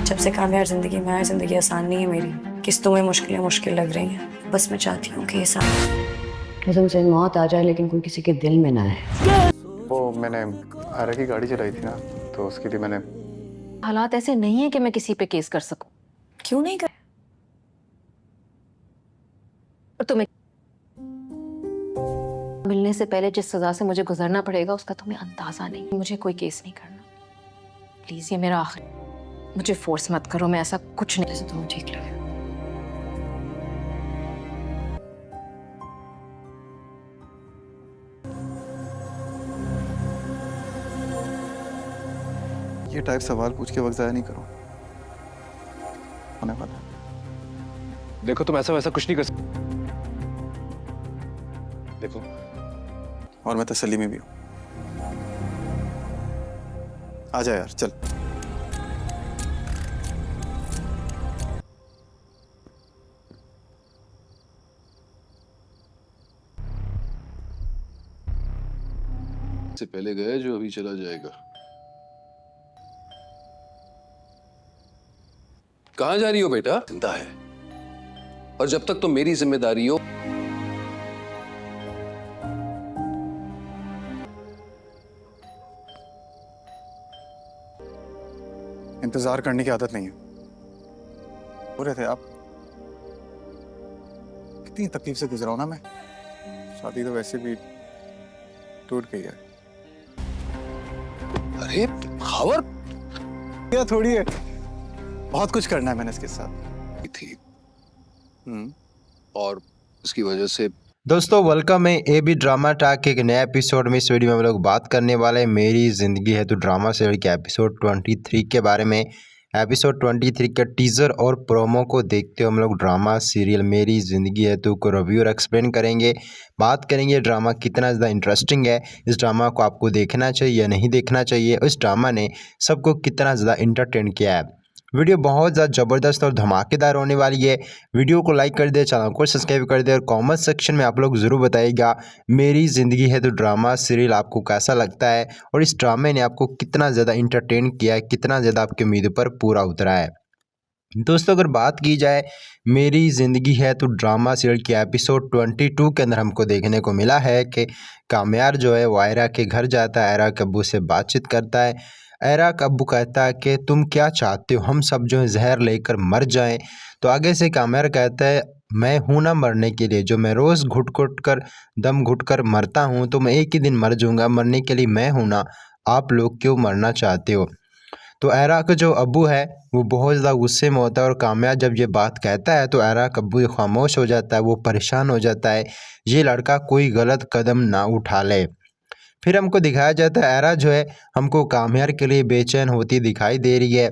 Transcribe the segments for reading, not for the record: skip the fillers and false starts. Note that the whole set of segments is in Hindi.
जब से कामयाब ज़िंदगी में आया, ज़िंदगी आसान नहीं है मेरी। किस्तों में मुश्किलें मुश्किल लग रही हैं। बस मैं चाहती हूँ कि ये कसम से मौत आ जाए लेकिन कोई किसी के दिल में ना आए। वो मैंने आरा की गाड़ी चलाई थी ना, तो उसके लिए मैंने हालात ऐसे नहीं है कि मैं किसी पे केस कर सकूं। क्यों नहीं कर। और तुम्हें मिलने से पहले जिस सजा से मुझे गुजरना पड़ेगा उसका तुम्हें अंदाजा नहीं। मुझे कोई केस नहीं करना, प्लीज। ये मेरा आखिरी, मुझे फोर्स मत करो। मैं ऐसा कुछ नहीं। जैसे तुम्हें ठीक लगे। ये टाइप सवाल पूछ के वक्त ज़ाया नहीं करो। होने वाला देखो, तुम ऐसा वैसा कुछ नहीं कर सकते। देखो, और मैं तसल्ली में भी हूँ। आ जा यार, चल। से पहले गए जो अभी चला जाएगा। कहां जा रही हो बेटा? जिंदा है, और जब तक तो मेरी जिम्मेदारी हो। इंतजार करने की आदत नहीं है। हो रहे थे आप। कितनी तकलीफ से गुजरा हूं ना मैं। शादी तो वैसे भी टूट गई है। अरे खबर क्या थोड़ी है, बहुत कुछ करना है मैंने इसके साथ। थी और उसकी वजह से दोस्तों वेलकम है ए बी ड्रामा टॉक के एक नए एपिसोड में। इस वीडियो में हम लोग बात करने वाले हैं मेरी ज़िंदगी है तो ड्रामा सीरियल के एपिसोड 23 के बारे में। एपिसोड 23 का टीज़र और प्रोमो को देखते हुए हम लोग ड्रामा सीरियल मेरी ज़िंदगी है तो को रिव्यू और एक्सप्लेन करेंगे। बात करेंगे ड्रामा कितना ज़्यादा इंटरेस्टिंग है, इस ड्रामा को आपको देखना चाहिए या नहीं देखना चाहिए, इस ड्रामा ने सबको कितना ज़्यादा इंटरटेन किया है। वीडियो बहुत ज़्यादा ज़बरदस्त और धमाकेदार होने वाली है। वीडियो को लाइक कर दे, चैनल को सब्सक्राइब कर दे और कमेंट सेक्शन में आप लोग ज़रूर बताइएगा मेरी ज़िंदगी है तो ड्रामा सीरियल आपको कैसा लगता है और इस ड्रामे ने आपको कितना ज़्यादा इंटरटेन किया है, कितना ज़्यादा आपकी उम्मीदों पर पूरा उतरा है। दोस्तों अगर बात की जाए मेरी ज़िंदगी है तो ड्रामा सीरियल के एपिसोड 22 के अंदर हमको देखने को मिला है कि कामयार जो है वो आयरा के घर जाता है, आयरा के अब्बू से बातचीत करता है। आयरा का अब्बू कहता है कि तुम क्या चाहते हो, हम सब जो है जहर लेकर मर जाएं। तो आगे से कामयार कहता है मैं हूं ना मरने के लिए, जो मैं रोज़ घुट कर दम घुट कर मरता हूं तो मैं एक ही दिन मर जाऊंगा, मरने के लिए मैं हूं ना, आप लोग क्यों मरना चाहते हो। तो आयरा का जो अब्बू है वो बहुत ज़्यादा गुस्से में होता है और कामयाब जब ये बात कहता है तो आयरा का अब्बू खामोश हो जाता है, वो परेशान हो जाता है ये लड़का कोई गलत कदम ना उठा ले। फिर हमको दिखाया जाता है आयरा जो है हमको कामयाब के लिए बेचैन होती दिखाई दे रही है।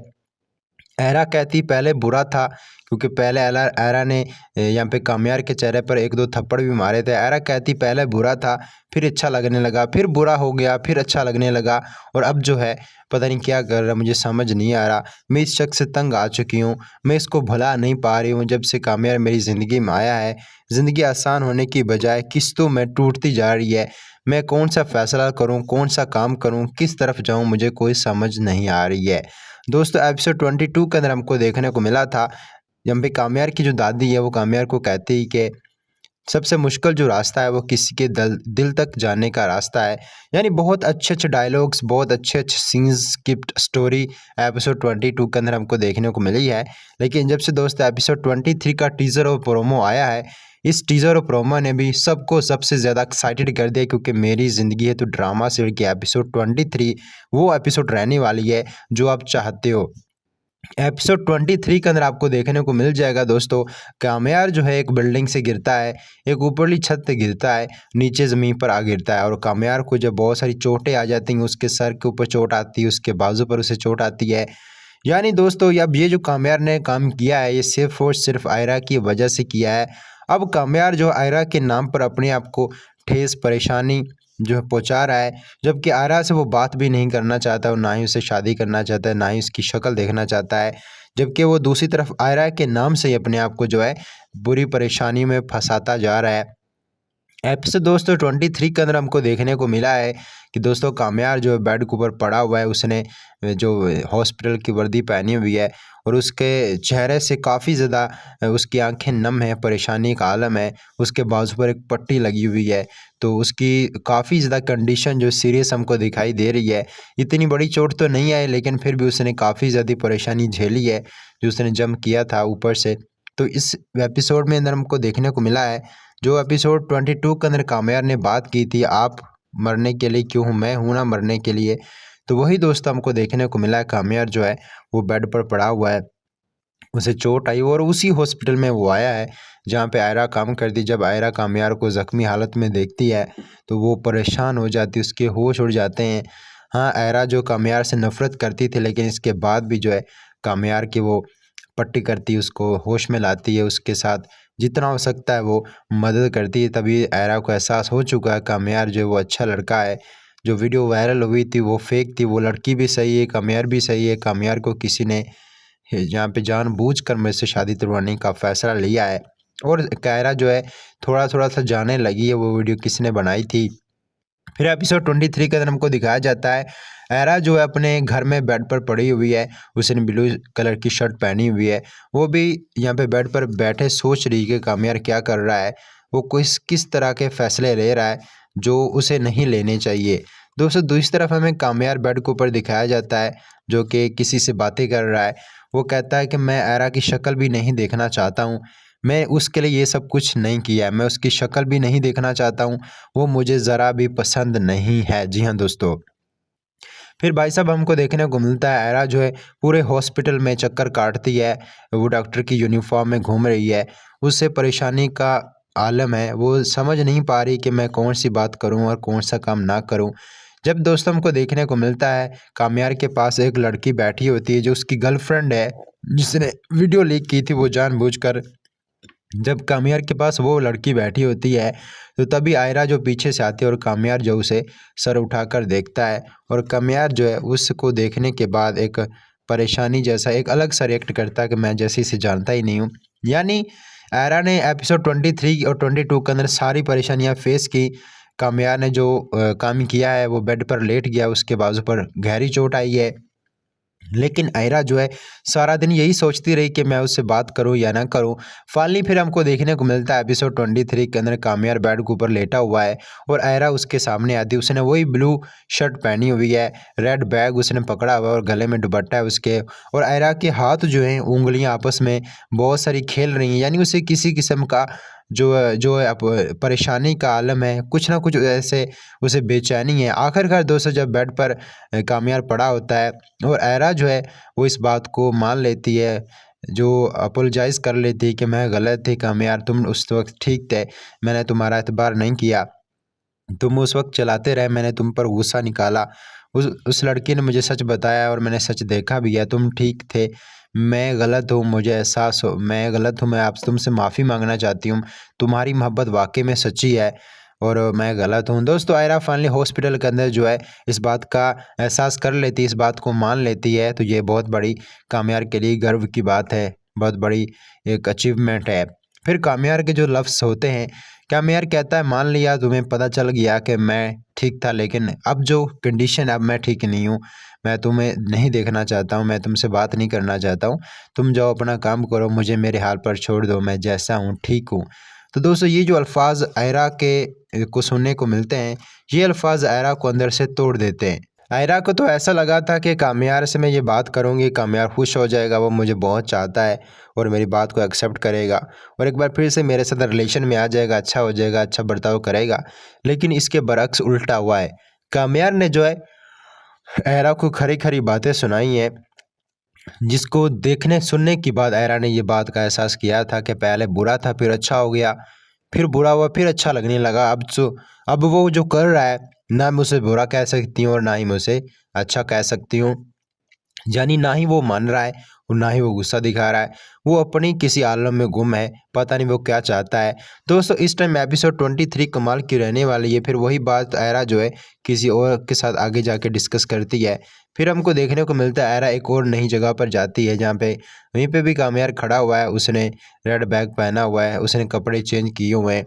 आयरा कहती पहले बुरा था क्योंकि पहले आयरा ने यहाँ पे कामयार के चेहरे पर एक दो थप्पड़ भी मारे थे। आयरा कहती पहले बुरा था, फिर अच्छा लगने लगा, फिर बुरा हो गया, फिर अच्छा लगने लगा और अब जो है पता नहीं क्या कर रहा, मुझे समझ नहीं आ रहा। मैं इस शख्स से तंग आ चुकी हूँ, मैं इसको भुला नहीं पा रही हूँ। जब से कामयार मेरी ज़िंदगी में आया है, ज़िंदगी आसान होने की बजाय किस्तों में टूटती जा रही है। मैं कौन सा फ़ैसला करूँ, कौन सा काम करूँ, किस तरफ जाऊँ, मुझे कोई समझ नहीं आ रही है। दोस्तों एपिसोड 22 के अंदर हमको देखने को मिला था जब भी कामयार की जो दादी है वो कामयार को कहती है कि सबसे मुश्किल जो रास्ता है वो किसी के दिल तक जाने का रास्ता है। यानी बहुत अच्छे अच्छे डायलॉग्स, बहुत अच्छे अच्छे सीन्स, स्क्रिप्ट, स्टोरी एपिसोड 22 के अंदर हमको देखने को मिली है। लेकिन जब से दोस्तों एपिसोड 23 का टीज़र और प्रोमो आया है, इस टीज़र और प्रोमो ने भी सबको सबसे ज़्यादा एक्साइटेड कर दिया क्योंकि मेरी ज़िंदगी है तो ड्रामा सीरियल की एपिसोड 23 वो एपिसोड रहने वाली है जो आप चाहते हो। एपिसोड 23 के अंदर आपको देखने को मिल जाएगा दोस्तों कामयार जो है एक बिल्डिंग से गिरता है, एक ऊपरली छत से गिरता है, नीचे ज़मीन पर आ गिरता है और कामयार को जब बहुत सारी चोटें आ जाती हैं, उसके सर के ऊपर चोट आती है, उसके बाजू पर उसे चोट आती है। यानी दोस्तों अब ये जो कामयार ने काम किया है ये सिर्फ और सिर्फ आयरा की वजह से किया है। अब कामयार जो आयरा के नाम पर अपने आप को ठेस परेशानी जो है पहुंचा रहा है, जबकि आयरा से वो बात भी नहीं करना चाहता और ना ही उसे शादी करना चाहता है, ना ही उसकी शक्ल देखना चाहता है। जबकि वो दूसरी तरफ आयरा के नाम से ही अपने आप को जो है बुरी परेशानी में फंसाता जा रहा है। एपिसोड दोस्तों 23 के अंदर हमको देखने को मिला है कि दोस्तों कामयार जो बेड के ऊपर पड़ा हुआ है, उसने जो हॉस्पिटल की वर्दी पहनी हुई है और उसके चेहरे से काफ़ी ज़्यादा उसकी आंखें नम है, परेशानी का आलम है। उसके बाजू पर एक पट्टी लगी हुई है, तो उसकी काफ़ी ज़्यादा कंडीशन जो सीरियस हमको दिखाई दे रही है। इतनी बड़ी चोट तो नहीं आई, लेकिन फिर भी उसने काफ़ी ज़्यादा परेशानी झेली है जो उसने जंप किया था ऊपर से। तो इस एपिसोड में अंदर हमको देखने को मिला है, जो एपिसोड 22 के अंदर कामयार ने बात की थी, आप मरने के लिए क्यों हूँ, मैं हूँ ना मरने के लिए। तो वही दोस्त हमको देखने को मिला है। कामयार जो है वो बेड पर पड़ा हुआ है, उसे चोट आई और उसी हॉस्पिटल में वो आया है जहाँ पे आयरा काम करती। जब आयरा कामयार को ज़ख्मी हालत में देखती है तो वो परेशान हो जाती, उसके होश उड़ जाते हैं। हाँ, आयरा जो कामयार से नफ़रत करती थी, लेकिन इसके बाद भी जो है कामयार की वो पट्टी करती है, उसको होश में लाती है, उसके साथ जितना हो सकता है वो मदद करती है। तभी आयरा को एहसास हो चुका है कामयार जो है वो अच्छा लड़का है। जो वीडियो वायरल हुई थी वो फेक थी, वो लड़की भी सही है, कामयार भी सही है। कामयार को किसी ने यहाँ पे जानबूझकर मेरे से शादी तुड़वाने का फ़ैसला लिया है और कायरा जो है थोड़ा-थोड़ा सा जानने लगी है वो वीडियो किसने बनाई थी। फिर एपिसोड 23 के अंदर हमको दिखाया जाता है, आयरा जो है अपने घर में बेड पर पड़ी हुई है, उसने ब्लू कलर की शर्ट पहनी हुई है। वो भी यहाँ पे बेड पर बैठे सोच रही है कि कामयार क्या कर रहा है, वो किस तरह के फ़ैसले ले रहा है जो उसे नहीं लेने चाहिए। दोस्तों दूसरी तरफ हमें कामयार बेड के ऊपर दिखाया जाता है जो कि किसी से बातें कर रहा है। वो कहता है कि मैं आयरा की शक्ल भी नहीं देखना चाहता हूँ, मैं उसके लिए ये सब कुछ नहीं किया है, मैं उसकी शक्ल भी नहीं देखना चाहता हूँ, वो मुझे ज़रा भी पसंद नहीं है। जी हाँ दोस्तों, फिर भाई साहब हमको देखने को मिलता है आयरा जो है पूरे हॉस्पिटल में चक्कर काटती है, वो डॉक्टर की यूनिफॉर्म में घूम रही है, उससे परेशानी का आलम है, वो समझ नहीं पा रही कि मैं कौन सी बात करूं और कौन सा काम ना करूं। जब दोस्तों हमको देखने को मिलता है कामयार के पास एक लड़की बैठी होती है जो उसकी गर्लफ्रेंड है, जिसने वीडियो लीक की थी वो जानबूझकर। जब कामयार के पास वो लड़की बैठी होती है तो तभी आयरा जो पीछे से आती है और कामयार जो उसे सर उठाकर देखता है और कामयार जो है उसको देखने के बाद एक परेशानी जैसा एक अलग सा रिएक्ट करता है कि मैं जैसे इसे जानता ही नहीं हूँ। यानी आयरा ने एपिसोड 23 और 22 के अंदर सारी परेशानियाँ फेस की। कामयार ने जो काम किया है वो बेड पर लेट गया, उसके बाजू पर गहरी चोट आई है, लेकिन आयरा जो है सारा दिन यही सोचती रही कि मैं उससे बात करूं या ना करूं। फाइनली फिर हमको देखने को मिलता है एपिसोड 23 के अंदर कामयार बेड के ऊपर लेटा हुआ है और आयरा उसके सामने आती है। उसने वही ब्लू शर्ट पहनी हुई है, रेड बैग उसने पकड़ा हुआ है और गले में दुपट्टा है उसके, और आयरा के हाथ जो हैं उंगलियां आपस में बहुत सारी खेल रही हैं। यानी उसे किसी किस्म का परेशानी का आलम है, कुछ ना कुछ ऐसे उसे बेचैनी है। आखिरकार दोस्तों जब बेड पर कामयार पड़ा होता है और आयरा जो है वो इस बात को मान लेती है, जो अपोलोजाइज़ कर लेती है कि मैं गलत थी कामयार, तुम उस वक्त ठीक थे, मैंने तुम्हारा एतबार नहीं किया, तुम उस वक्त चलाते रहे, मैंने तुम पर गुस्सा निकाला। उस लड़की ने मुझे सच बताया और मैंने सच देखा भी है, तुम ठीक थे, मैं गलत हूँ, मुझे एहसास हो मैं गलत हूँ, मैं आप तुमसे माफ़ी मांगना चाहती हूँ, तुम्हारी मोहब्बत वाकई में सच्ची है और मैं गलत हूँ। दोस्तों आयरा फाइनली हॉस्पिटल के अंदर जो है इस बात का एहसास कर लेती है, इस बात को मान लेती है, तो ये बहुत बड़ी कामयार के लिए गर्व की बात है, बहुत बड़ी एक अचीवमेंट है। फिर कामयार के जो लफ्ज़ होते हैं, कामयार कहता है मान लिया, तुम्हें पता चल गया कि मैं ठीक था, लेकिन अब जो कंडीशन अब मैं ठीक नहीं हूँ, मैं तुम्हें नहीं देखना चाहता हूँ, मैं तुमसे बात नहीं करना चाहता हूँ, तुम जाओ अपना काम करो, मुझे मेरे हाल पर छोड़ दो, मैं जैसा हूँ ठीक हूँ। तो दोस्तों ये जो अल्फाज आयरा के को सुनने को मिलते हैं, ये अल्फाज आयरा को अंदर से तोड़ देते हैं। आयरा को तो ऐसा लगा था कि कामयार से मैं ये बात करूँगी, कामयार खुश हो जाएगा, वो मुझे बहुत चाहता है और मेरी बात को एक्सेप्ट करेगा और एक बार फिर से मेरे साथ रिलेशन में आ जाएगा, अच्छा हो जाएगा, अच्छा बर्ताव करेगा। लेकिन इसके बरक्स उल्टा हुआ है। कामयार ने जो है आयरा को खरी खरी बातें सुनाई हैं, जिसको देखने सुनने के बाद आयरा ने ये बात का एहसास किया था कि पहले बुरा था फिर अच्छा हो गया, फिर बुरा हुआ फिर अच्छा लगने लगा। अब वो जो कर रहा है ना मैं उसे बुरा कह सकती हूँ और ना ही मैं उसे अच्छा कह सकती हूँ। यानी ना ही वो मान रहा है और ना ही वो गुस्सा दिखा रहा है, वो अपनी किसी आलम में गुम है, पता नहीं वो क्या चाहता है। दोस्तों इस टाइम एपिसोड 23 कमाल की रहने वाली है। फिर वही बात आयरा जो है किसी और के साथ आगे जाके डिस्कस करती है। फिर हमको देखने को मिलता है आयरा एक और नई जगह पर जाती है, जहाँ पे वहीं पे भी कामयार खड़ा हुआ है, उसने रेड बैग पहना हुआ है, उसने कपड़े चेंज किए हुए हैं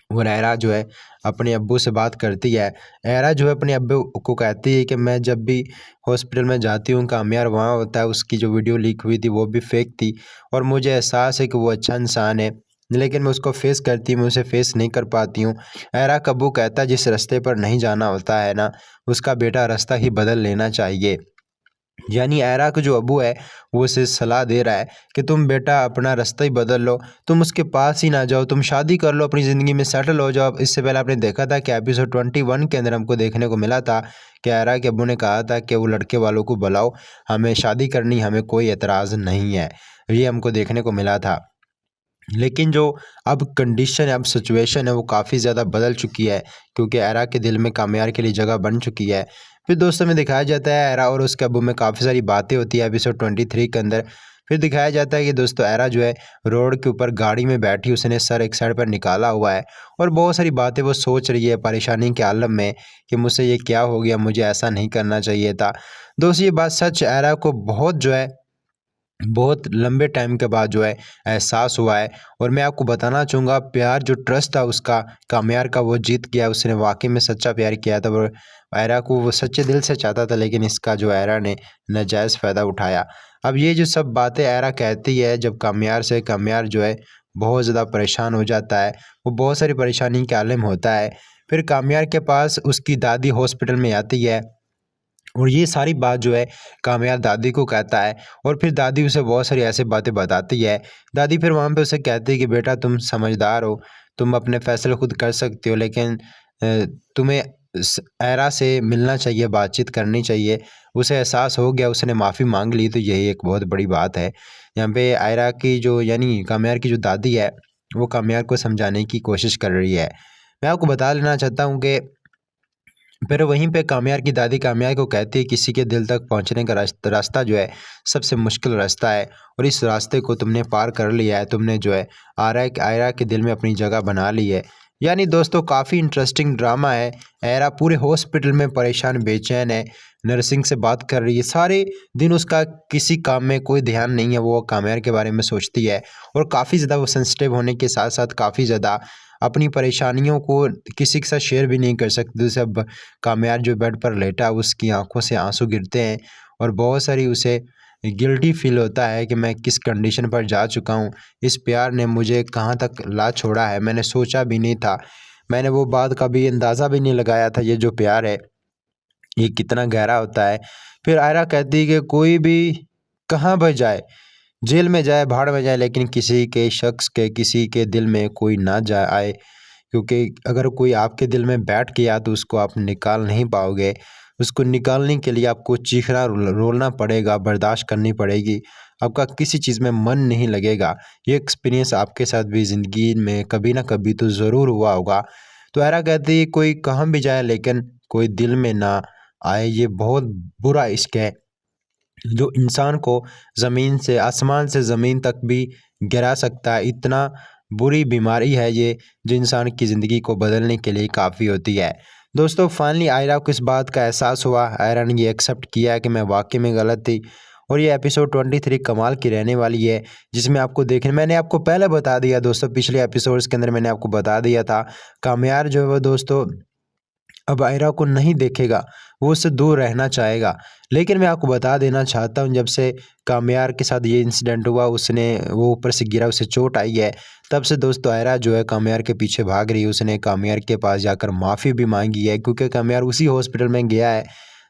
और एरा जो है अपने अब्बू से बात करती है। एरा जो है अपने अब्बू को कहती है कि मैं जब भी हॉस्पिटल में जाती हूँ कामयार वहाँ होता है, उसकी जो वीडियो लीक हुई थी वो भी फेक थी और मुझे एहसास है कि वो अच्छा इंसान है, लेकिन मैं उसको फेस करती हूँ, मैं उसे फेस नहीं कर पाती हूँ। एरा का अब्बू कहता है जिस रास्ते पर नहीं जाना होता है ना, उसका बेटा रास्ता ही बदल लेना चाहिए। यानी एरा का जो अब्बू है वो उसे सलाह दे रहा है कि तुम बेटा अपना रास्ता ही बदल लो, तुम उसके पास ही ना जाओ, तुम शादी कर लो, अपनी ज़िंदगी में सेटल हो जाओ। इससे पहले आपने देखा था कि एपिसोड 21 के अंदर हमको देखने को मिला था कि एरा के अब्बू ने कहा था कि वो लड़के वालों को बुलाओ, हमें शादी करनी, हमें कोई एतराज़ नहीं है। ये हमको देखने को मिला था। लेकिन जो अब कंडीशन है, अब सिचुएशन है, वो काफ़ी ज़्यादा बदल चुकी है क्योंकि एरा के दिल में कामयार के लिए जगह बन चुकी है। फिर दोस्तों में दिखाया जाता है एरा और उसके अब्बू में काफ़ी सारी बातें होती है एपिसोड 23 के अंदर। फिर दिखाया जाता है कि दोस्तों एरा जो है रोड के ऊपर गाड़ी में बैठी, उसने सर एक साइड पर निकाला हुआ है और बहुत सारी बातें वो सोच रही है परेशानी के आलम में कि मुझसे ये क्या हो गया, मुझे ऐसा नहीं करना चाहिए था। दोस्तों ये बात सच, एरा को बहुत लंबे टाइम के बाद जो है एहसास हुआ है। और मैं आपको बताना चाहूँगा प्यार जो ट्रस्ट था उसका कामयार का वो जीत गया, उसने वाकई में सच्चा प्यार किया था और एरा को वो सच्चे दिल से चाहता था, लेकिन इसका जो एरा ने नाजायज़ फ़ायदा उठाया। अब ये जो सब बातें एरा कहती है जब कामयार जो है बहुत ज़्यादा परेशान हो जाता है, वो बहुत सारी परेशानी के आलम होता है। फिर कामयार के पास उसकी दादी हॉस्पिटल में आती है और ये सारी बात जो है कामयार दादी को कहता है और फिर दादी उसे बहुत सारी ऐसी बातें बताती है। दादी फिर वहाँ पे उसे कहती है कि बेटा तुम समझदार हो, तुम अपने फैसले खुद कर सकते हो, लेकिन तुम्हें एरा से मिलना चाहिए, बातचीत करनी चाहिए। उसे एहसास हो गया, उसने माफ़ी मांग ली, तो यही एक बहुत बड़ी बात है। यहाँ पे एरा की जो यानी कामयार की जो दादी है वो कामयार को समझाने की कोशिश कर रही है। मैं आपको बता देना चाहता हूँ कि फिर वहीं पे कामयार की दादी कामयार को कहती है किसी के दिल तक पहुंचने का रास्ता जो है सबसे मुश्किल रास्ता है और इस रास्ते को तुमने पार कर लिया है, तुमने जो है आयरा के दिल में अपनी जगह बना ली है। यानी दोस्तों काफ़ी इंटरेस्टिंग ड्रामा है। आयरा पूरे हॉस्पिटल में परेशान बेचैन है, नर्सिंग से बात कर रही है, सारे दिन उसका किसी काम में कोई ध्यान नहीं है, वो कामयार के बारे में सोचती है और काफ़ी ज़्यादा वो सेंसिटिव होने के साथ साथ काफ़ी ज़्यादा अपनी परेशानियों को किसी के साथ शेयर भी नहीं कर सकती। जैसे अब कामयार जो बेड पर लेटा उसकी आंखों से आंसू गिरते हैं और बहुत सारी उसे गिल्टी फील होता है कि मैं किस कंडीशन पर जा चुका हूँ, इस प्यार ने मुझे कहाँ तक ला छोड़ा है, मैंने सोचा भी नहीं था, मैंने वो बात कभी अंदाज़ा भी नहीं लगाया था, ये जो प्यार है ये कितना गहरा होता है। फिर आयरा कहती है कि कोई भी कहाँ पर जाए, जेल में जाए, भाड़ में जाए, लेकिन किसी के शख्स के किसी के दिल में कोई ना जा आए, क्योंकि अगर कोई आपके दिल में बैठ गया तो उसको आप निकाल नहीं पाओगे। उसको निकालने के लिए आपको चीखना रोलना पड़ेगा, बर्दाश्त करनी पड़ेगी, आपका किसी चीज़ में मन नहीं लगेगा। ये एक्सपीरियंस आपके साथ भी ज़िंदगी में कभी ना कभी तो ज़रूर हुआ होगा। तो आयरा कहती है कोई कहाँ भी जाए लेकिन कोई दिल में ना आए, ये बहुत बुरा इश्क है जो इंसान को ज़मीन से आसमान से ज़मीन तक भी गिरा सकता है। इतना बुरी बीमारी है ये जो इंसान की ज़िंदगी को बदलने के लिए काफ़ी होती है। दोस्तों फाइनली आयरा को इस बात का एहसास हुआ, आयरा ने ये एक्सेप्ट किया कि मैं वाकई में गलत थी और ये एपिसोड 23 कमाल की रहने वाली है, जिसमें आपको देखने मैंने आपको पहले बता दिया दोस्तों, पिछले एपिसोड्स के अंदर मैंने आपको बता दिया था कामयार जो है वो दोस्तों अब आयरा को नहीं देखेगा, वो उससे दूर रहना चाहेगा। लेकिन मैं आपको बता देना चाहता हूँ जब से कामयार के साथ ये इंसिडेंट हुआ, वो ऊपर से गिरा, उसे चोट आई है, तब से दोस्तों आयरा जो है कामयार के पीछे भाग रही है। उसने कामयार के पास जाकर माफ़ी भी मांगी है क्योंकि कामयार उसी हॉस्पिटल में गया है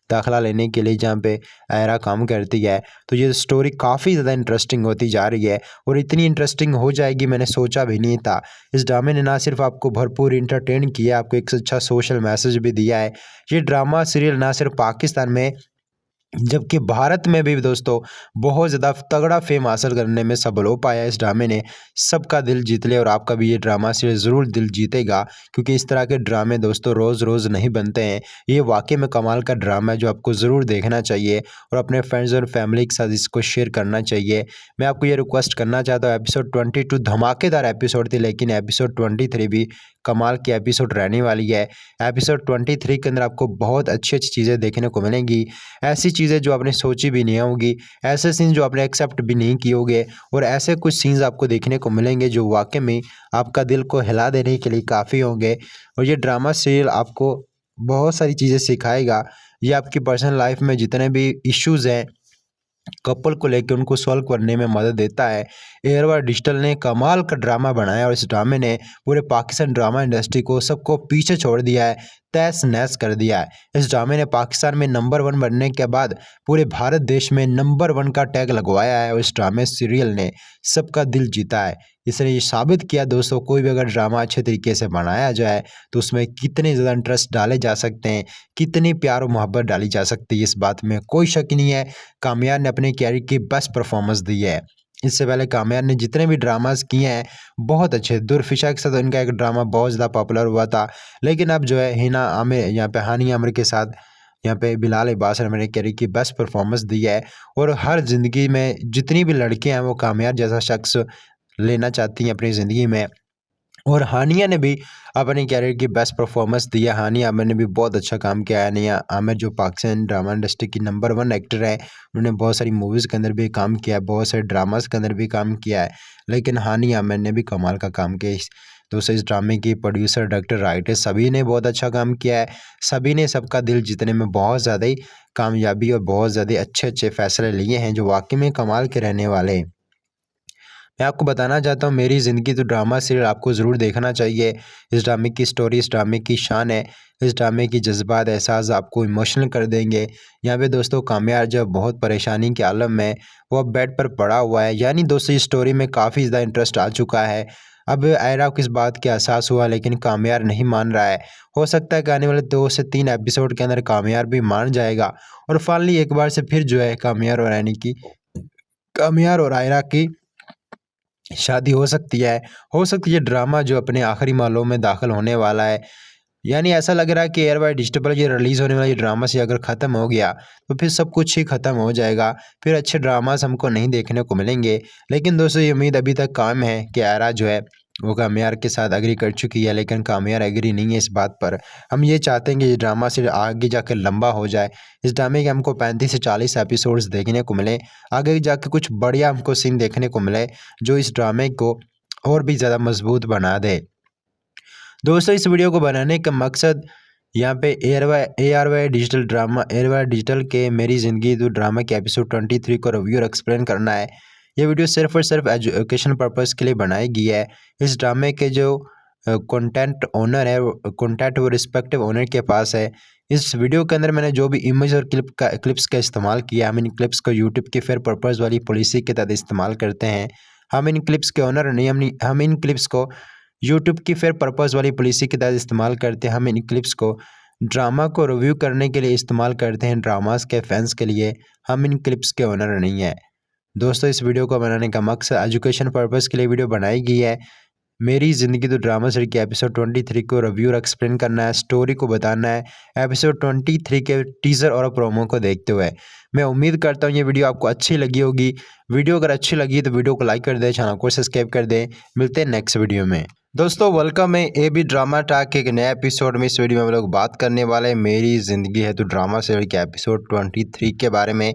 दाखिला लेने के लिए जहाँ पे आयरा काम करती है। तो ये स्टोरी काफ़ी ज़्यादा इंटरेस्टिंग होती जा रही है और इतनी इंटरेस्टिंग हो जाएगी मैंने सोचा भी नहीं था। इस ड्रामे ने ना सिर्फ आपको भरपूर इंटरटेन किया, आपको एक अच्छा सोशल मैसेज भी दिया है। ये ड्रामा सीरियल ना सिर्फ पाकिस्तान में जबकि भारत में भी दोस्तों बहुत ज़्यादा तगड़ा फेम हासिल करने में सफल हो पाया। इस ड्रामे ने सबका दिल जीत लिया और आपका भी ये ड्रामा सीरियल ज़रूर दिल जीतेगा क्योंकि इस तरह के ड्रामे दोस्तों रोज़ रोज़ नहीं बनते हैं। ये वाकई में कमाल का ड्रामा है जो आपको ज़रूर देखना चाहिए और अपने फ्रेंड्स और फैमिली के साथ इसको शेयर करना चाहिए। मैं आपको ये रिक्वेस्ट करना चाहता हूँ, एपिसोड 22 धमाकेदार एपिसोड थी, लेकिन एपिसोड 23 भी कमाल की एपिसोड रहने वाली है। एपिसोड 23 के अंदर आपको बहुत अच्छी अच्छी चीज़ें देखने को मिलेंगी, ऐसी चीज़ें जो आपने सोची भी नहीं होगी, ऐसे सीन जो आपने एक्सेप्ट भी नहीं किए होंगे, और ऐसे कुछ सीन्स आपको देखने को मिलेंगे जो वाकई में आपका दिल को हिला देने के लिए काफ़ी होंगे। और ये ड्रामा सीरियल आपको बहुत सारी चीज़ें सिखाएगा। ये आपकी पर्सनल लाइफ में जितने भी इश्यूज़ हैं कपल को लेकर उनको सॉल्व करने में मदद देता है। एयरवा डिजिटल ने कमाल का ड्रामा बनाया और इस ड्रामे ने पूरे पाकिस्तान ड्रामा इंडस्ट्री को सबको पीछे छोड़ दिया है, तहस नहस कर दिया है। इस ड्रामे ने पाकिस्तान में नंबर 1 बनने के बाद पूरे भारत देश में नंबर 1 का टैग लगवाया है और इस ड्रामे सीरियल ने सबका दिल जीता है। इसने ये साबित किया दोस्तों, कोई भी अगर ड्रामा अच्छे तरीके से बनाया जाए तो उसमें कितने ज़्यादा इंटरेस्ट डाले जा सकते हैं, कितनी प्यार और मोहब्बत डाली जा सकती है, इस बात में कोई शक नहीं है। कामयार ने अपने कैरियर की बेस्ट परफॉर्मेंस दी है। इससे पहले कामयार ने जितने भी ड्रामास किए हैं बहुत अच्छे, दुर्फिशा के साथ उनका एक ड्रामा बहुत ज़्यादा पॉपुलर हुआ था, लेकिन अब जो है हिना आमिर यहाँ पे हानिया आमिर के साथ यहाँ पे बिलाल अब्बास ने अपने कैरियर की बेस्ट परफॉर्मेंस दी है। और हर ज़िंदगी में जितनी भी लड़कियां हैं वो कामयार जैसा शख्स लेना चाहती हैं अपनी ज़िंदगी में, और हानिया ने भी अपने कैरियर की बेस्ट परफॉर्मेंस दी है। हानिया आमिर ने भी बहुत अच्छा काम किया है। हानिया आमिर जो पाकिस्तान ड्रामा इंडस्ट्री की नंबर 1 एक्टर है, उन्होंने बहुत सारी मूवीज़ के अंदर भी काम किया है, बहुत सारे ड्रामास के अंदर भी काम किया है, लेकिन हानिया आमिर ने भी कमाल का काम किया। दोस्तों इस ड्रामे की प्रोड्यूसर, डायरेक्टर, राइटर सभी ने बहुत अच्छा काम किया है। सभी ने सबका दिल जीतने में बहुत ज़्यादा ही कामयाबी और बहुत ज़्यादा अच्छे अच्छे फैसले लिए हैं जो वाकई में कमाल के रहने वाले हैं। मैं आपको बताना चाहता हूँ मेरी ज़िंदगी तो ड्रामा सीरियल आपको ज़रूर देखना चाहिए। इस ड्रामे की स्टोरी, इस ड्रामे की शान है, इस ड्रामे की जज्बात, एहसास आपको इमोशनल कर देंगे। यहाँ पे दोस्तों कामयार जब बहुत परेशानी के आलम में वो अब बेड पर पड़ा हुआ है, यानी दोस्तों इस स्टोरी में काफ़ी ज़्यादा इंटरेस्ट आ चुका है। अब आयरा को इस बात का एहसास हुआ लेकिन कामयार नहीं मान रहा है। हो सकता है कि आने वाले 2 से 3 एपिसोड के अंदर कामयार भी मान जाएगा और फाइनली एक बार से फिर जो है कामयार और आयरा की शादी हो सकती है। ड्रामा जो अपने आखिरी मालों में दाखिल होने वाला है, यानी ऐसा लग रहा है कि एयरवाई डिजिटल पर ये रिलीज़ होने वाला ये ड्रामा से अगर ख़त्म हो गया तो फिर सब कुछ ही ख़त्म हो जाएगा, फिर अच्छे ड्रामास हमको नहीं देखने को मिलेंगे। लेकिन दोस्तों ये उम्मीद अभी तक कायम है कि आयरा जो है वो कामयार के साथ एग्री कर चुकी है, लेकिन कामयार एग्री नहीं है इस बात पर। हम ये चाहते हैं कि ये ड्रामा सिर्फ आगे जाकर लंबा हो जाए, इस ड्रामे के हमको 35 से 40 एपिसोड्स देखने को मिले, आगे जाकर कुछ बढ़िया हमको सीन देखने को मिले जो इस ड्रामे को और भी ज़्यादा मजबूत बना दे। दोस्तों इस वीडियो को बनाने का मकसद यहाँ पे एआरवाई डिजिटल के मेरी ज़िंदगी तो ड्रामा के एपिसोड 23 को रिव्यू और एक्सप्लेन करना है। ये वीडियो सिर्फ और सिर्फ एजुकेशन पर्पस के लिए बनाई गई है। इस ड्रामे के जो कंटेंट ओनर है, कंटेंट वो रिस्पेक्टिव ओनर के पास है। इस वीडियो के अंदर मैंने जो भी इमेज और क्लिप्स का इस्तेमाल किया, हम इन क्लिप्स को यूट्यूब की फेयर पर्पस वाली पॉलिसी के तहत इस्तेमाल करते हैं। हम इन क्लिप्स के ओनर नहीं, हम इन क्लिप्स को यूट्यूब की फेयर पर्पस वाली पॉलिसी के तहत इस्तेमाल करते हैं। हम इन क्लिप्स को ड्रामा को रिव्यू करने के लिए इस्तेमाल करते हैं, ड्रामास के फैंस के लिए। हम इन क्लिप्स के ओनर नहीं है। दोस्तों इस वीडियो को बनाने का मकसद एजुकेशन पर्पस के लिए वीडियो बनाई गई है। मेरी ज़िंदगी तो ड्रामा सीरीज के एपिसोड 23 को रिव्यू और एक्सप्लेन करना है, स्टोरी को बताना है एपिसोड 23 के टीज़र और प्रोमो को देखते हुए। मैं उम्मीद करता हूँ ये वीडियो आपको अच्छी लगी होगी। वीडियो अगर अच्छी लगी तो वीडियो को लाइक कर दें, चैनल को सब्सक्राइब कर दें। मिलते हैं नेक्स्ट वीडियो में। दोस्तों वेलकम है AB ड्रामा टॉक के एक नए एपिसोड में। इस वीडियो में हम लोग बात करने वाले हैं मेरी ज़िंदगी है तो ड्रामा सीरियल के एपिसोड 23 के बारे में।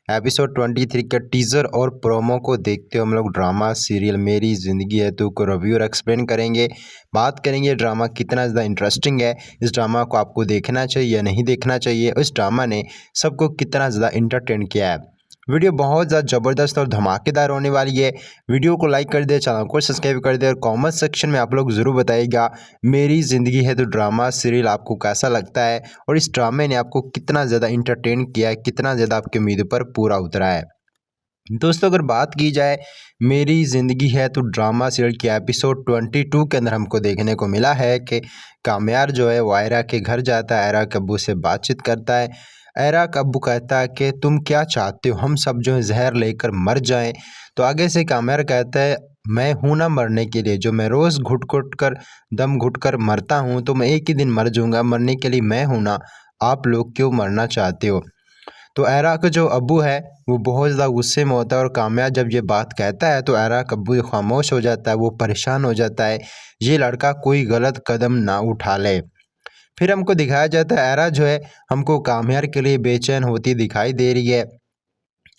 एपिसोड 23 का टीज़र और प्रोमो को देखते हुए हम लोग ड्रामा सीरियल मेरी ज़िंदगी है तो को रिव्यू और एक्सप्लेन करेंगे। बात करेंगे ड्रामा कितना ज़्यादा इंटरेस्टिंग है, इस ड्रामा को आपको देखना चाहिए या नहीं देखना चाहिए, इस ड्रामा ने सबको कितना ज़्यादा इंटरटेन किया है। वीडियो बहुत ज़्यादा ज़बरदस्त और धमाकेदार होने वाली है। वीडियो को लाइक कर दे, चैनल को सब्सक्राइब कर दे और कमेंट सेक्शन में आप लोग ज़रूर बताइएगा मेरी ज़िंदगी है तो ड्रामा सीरियल आपको कैसा लगता है और इस ड्रामे ने आपको कितना ज़्यादा इंटरटेन किया है, कितना ज़्यादा आपकी उम्मीदों पर पूरा उतरा है। दोस्तों अगर बात की जाए मेरी ज़िंदगी है तो ड्रामा सीरियल के एपिसोड 22 के अंदर हमको देखने को मिला है कि कामयार जो है वो आयरा के घर जाता है, आयरा के अब्बू से बातचीत करता है। आयरा का अब्बू कहता है कि तुम क्या चाहते हो, हम सब जो है जहर लेकर मर जाएं। तो आगे से कामयार कहता है मैं हूं ना मरने के लिए, जो मैं रोज़ दम घुट कर मरता हूं, तो मैं एक ही दिन मर जाऊंगा, मरने के लिए मैं हूं ना, आप लोग क्यों मरना चाहते हो। तो आयरा का जो अब्बू है वो बहुत ज़्यादा गुस्से में होता है और कामयार जब ये बात कहता है तो आयरा का अब्बू खामोश हो जाता है, वो परेशान हो जाता है ये लड़का कोई गलत कदम ना उठा ले। फिर हमको दिखाया जाता है एरा जो है हमको कामयार के लिए बेचैन होती दिखाई दे रही है।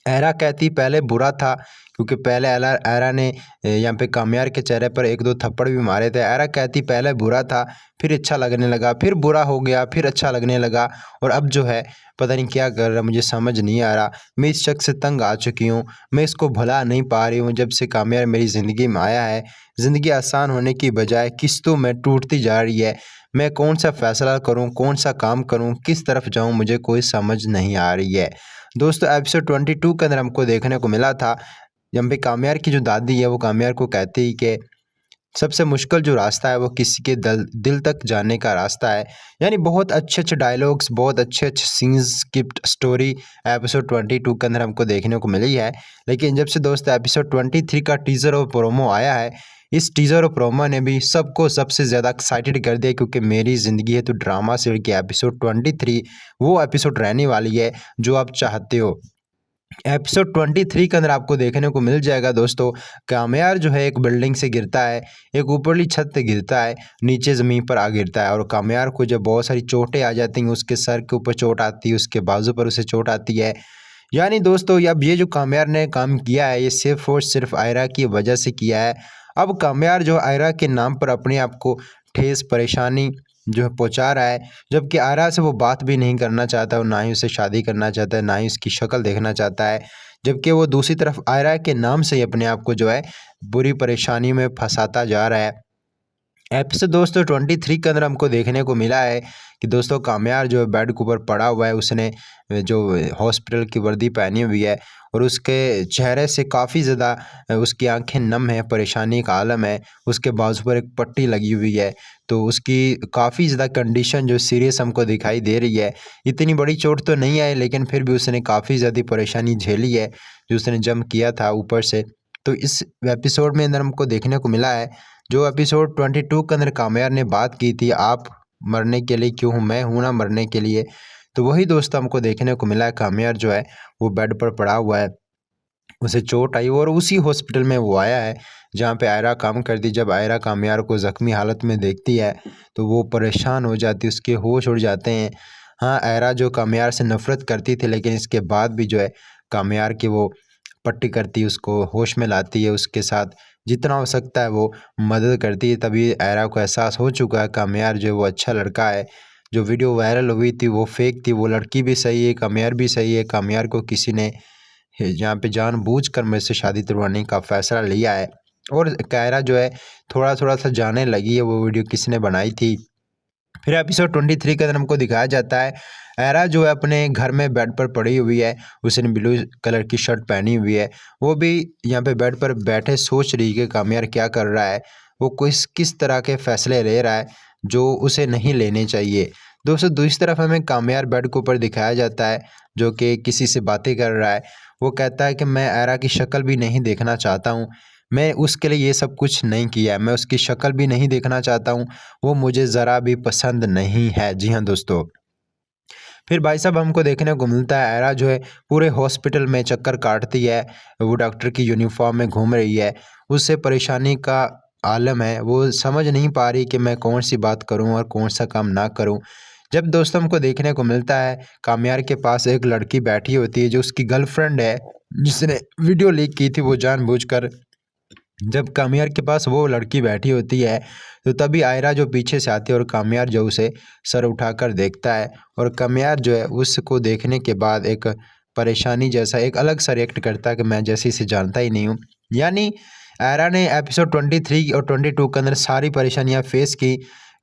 एरा कहती पहले बुरा था क्योंकि पहले एरा ने यहाँ पे कामयार के चेहरे पर 1-2 थप्पड़ भी मारे थे। एरा कहती पहले बुरा था, फिर अच्छा लगने लगा, फिर बुरा हो गया, फिर अच्छा लगने लगा और अब जो है पता नहीं क्या कर रहा, मुझे समझ नहीं आ रहा। मैं इस शख्स से तंग आ चुकी हूँ, मैं इसको भुला नहीं पा रही हूँ। जब से कामयार मेरी ज़िंदगी में आया है, ज़िंदगी आसान होने की बजाय किस्तों में टूटती जा रही है। मैं कौन सा फ़ैसला करूँ, कौन सा काम करूँ, किस तरफ जाऊँ, मुझे कोई समझ नहीं आ रही है। दोस्तों एपिसोड 22 के अंदर हमको देखने को मिला था जब पे कामयार की जो दादी है वो कामयार को कहती है कि सबसे मुश्किल जो रास्ता है वो किसी के दिल तक जाने का रास्ता है। यानी बहुत अच्छे अच्छे डायलॉग्स, बहुत अच्छे अच्छे सीन्स, स्क्रिप्ट, स्टोरी एपिसोड 22 के अंदर हमको देखने को मिली है। लेकिन जब से दोस्तों एपिसोड 23 का टीज़र और प्रोमो आया है, इस टीज़र और प्रोमो ने भी सबको सबसे ज़्यादा एक्साइटेड कर दिया क्योंकि मेरी ज़िंदगी है तो ड्रामा सीरियल की एपिसोड 23 वो एपिसोड रहने वाली है जो आप चाहते हो। एपिसोड 23 के अंदर आपको देखने को मिल जाएगा दोस्तों, कामयार जो है एक बिल्डिंग से गिरता है, एक ऊपरली छत से गिरता है, नीचे ज़मीन पर आ गिरता है और कामयार को जब बहुत सारी चोटें आ जाती हैं, उसके सर के ऊपर चोट आती है, उसके बाजू पर उसे चोट आती है। यानी दोस्तों अब ये जो कामयार ने काम किया है ये सिर्फ और सिर्फ आयरा की वजह से किया है। अब कामयार जो आयरा के नाम पर अपने आप को ठेस परेशानी जो है पहुंचा रहा है, जबकि आयरा से वो बात भी नहीं करना चाहता और ना ही उससे शादी करना चाहता है, ना ही उसकी शक्ल देखना चाहता है। जबकि वो दूसरी तरफ आयरा के नाम से ही अपने आप को जो है बुरी परेशानी में फंसाता जा रहा है। एपिसोड दोस्तों 23 के अंदर हमको देखने को मिला है कि दोस्तों कामयार जो है बेड के ऊपर पड़ा हुआ है, उसने जो हॉस्पिटल की वर्दी पहनी हुई है और उसके चेहरे से काफ़ी ज़्यादा उसकी आंखें नम है, परेशानी का आलम है, उसके बाजू पर एक पट्टी लगी हुई है, तो उसकी काफ़ी ज़्यादा कंडीशन जो सीरियस हमको दिखाई दे रही है। इतनी बड़ी चोट तो नहीं आई लेकिन फिर भी उसने काफ़ी ज़्यादा परेशानी झेली है जो उसने जंप किया था ऊपर से। तो इस एपिसोड में अंदर हमको देखने को मिला है जो एपिसोड 22 के अंदर कामयार ने बात की थी, आप मरने के लिए क्यों हूँ, मैं हूँ ना मरने के लिए। तो वही दोस्त हमको देखने को मिला है, कामयार जो है वो बेड पर पड़ा हुआ है, उसे चोट आई और उसी हॉस्पिटल में वो आया है जहाँ पे आयरा काम करती। जब आयरा कामयार को ज़ख्मी हालत में देखती है तो वो परेशान हो जाती है, उसके होश उड़ जाते हैं। हाँ, आयरा जो कामयार से नफ़रत करती थी लेकिन इसके बाद भी जो है कामयार की वो पट्टी करती है, उसको होश में लाती है, उसके साथ जितना हो सकता है वो मदद करती है। तभी आयरा को एहसास हो चुका है कामयार जो है वो अच्छा लड़का है। जो वीडियो वायरल हुई थी वो फेक थी, वो लड़की भी सही है, कामयार भी सही है। कामयार को किसी ने जहाँ पे जानबूझकर मुझसे शादी तुड़वाने का फ़ैसला लिया है और कायरा जो है थोड़ा थोड़ा सा जानने लगी है वो वीडियो किसने बनाई थी। फिर एपिसोड 23 के अंदर हमको दिखाया जाता है एरा जो है अपने घर में बेड पर पड़ी हुई है, उसने ब्लू कलर की शर्ट पहनी हुई है, वो भी यहाँ पे बेड पर बैठे सोच रही है कि कामयार क्या कर रहा है, वो किस तरह के फ़ैसले ले रहा है जो उसे नहीं लेने चाहिए। दोस्तों दूसरी तरफ हमें कामयार बेड के ऊपर दिखाया जाता है जो कि किसी से बातें कर रहा है। वो कहता है कि मैं एरा की शक्ल भी नहीं देखना चाहता हूँ, मैं उसके लिए ये सब कुछ नहीं किया है, मैं उसकी शक्ल भी नहीं देखना चाहता हूँ, वो मुझे ज़रा भी पसंद नहीं है। जी हाँ दोस्तों, फिर भाई साहब हमको देखने को मिलता है एरा जो है पूरे हॉस्पिटल में चक्कर काटती है, वो डॉक्टर की यूनिफॉर्म में घूम रही है, उससे परेशानी का आलम है, वो समझ नहीं पा रही कि मैं कौन सी बात करूं और कौन सा काम ना करूं। जब दोस्तों हमको देखने को मिलता है कामयार के पास एक लड़की बैठी होती है जो उसकी गर्लफ्रेंड है, जिसने वीडियो लीक की थी वो जानबूझकर। जब कामयार के पास वो लड़की बैठी होती है तो तभी आयरा जो पीछे से आती है और कामयार जो उसे सर उठाकर देखता है और कामयार जो है उसको देखने के बाद एक परेशानी जैसा एक अलग सा रिएक्ट करता है कि मैं जैसे इसे जानता ही नहीं हूँ। यानी आयरा ने एपिसोड 23 और 22 के अंदर सारी परेशानियाँ फेस की।